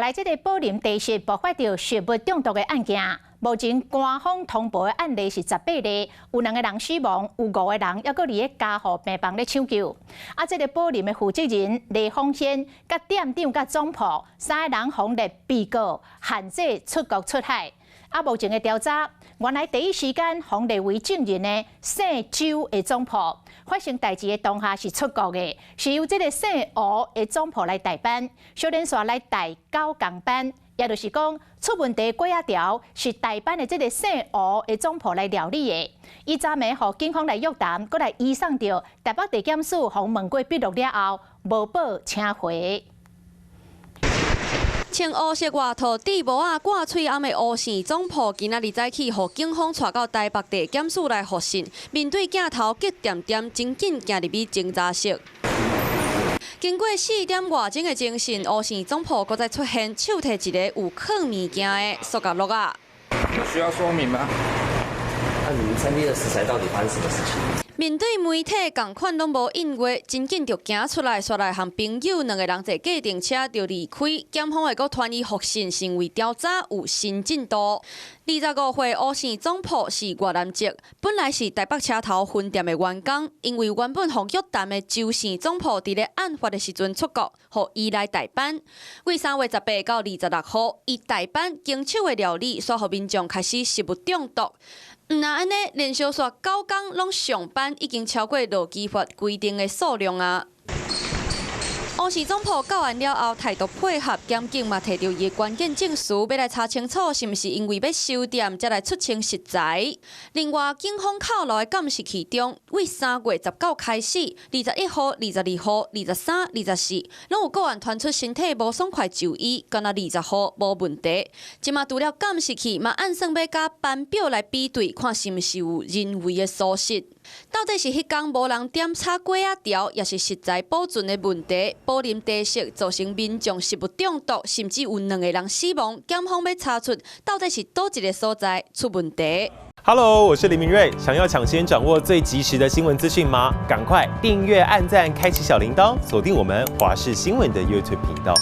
来这个宝林地市爆发着食物中毒的案件，目前官方通报的案例是18例，有2个人死亡，有5个人还佫伫咧加护病房咧抢救。这个宝林的负责人李凤仙、甲店长、甲总铺3个人红列被告，限制出国出海。目前的调查，原来第一时间红列为证人的姓周的总铺，发生代志的当下是出国的，是由这个姓吴的总铺来代班，小连续来代9工班，也就是讲出问题过仔条是代班的这个姓吴的总铺来料理的。伊昨暝互警方来约谈，搁来移送到台北地检署，互问过笔录了后，无报请回。穿乌色外套、戴帽仔、挂喙暗的吴姓总铺，今仔日早起，互警方带到台北地检署来复讯。面对镜头，急点点真紧行入去侦查室。经过4点外钟的侦讯，吴姓总铺搁再出现手提一个有藏物件的塑胶袋啊！需要说明吗？那你们餐厅的食材到底发生什么事情？面对媒体，共款拢无应话，真紧就行出来，煞来和朋友2个人坐计程车就离开。检方会阁传伊复讯，是因为调查有新进度。25岁吴姓总铺是越南籍，本来是台北车头分店的员工，因为原本互约谈的周姓总铺伫咧案发的时阵出国，互伊来代班。为3月18到26号，伊代班经手的料理，煞互民众开始食物中毒。毋那安尼，连续煞9工拢上班，已经超过劳基法规定的数量啊！吴氏总铺告案了后，态度配合，检警嘛摕到伊的关键证词，要来查清楚是毋是因为要收店，才来出清食材。另外，警方扣留的监视器中，为3月19开始，21号、22号、23、24，拢有个案传出身体无爽快就医，敢若20号无问题。即马除了监视器，嘛按算要甲班表来比对，看是毋是有人为的疏失。到底是迄天无人点炒粿仔条，也是食材保存的问题？宝林地色造成民众食物中毒，甚至有2个人死亡。检方要查出到底是倒一个所在出问题。Hello， 我是林明瑞。想要抢先掌握最及时的新闻资讯吗？赶快订阅、按赞、开启小铃铛，锁定我们华视新闻的 YouTube 频道。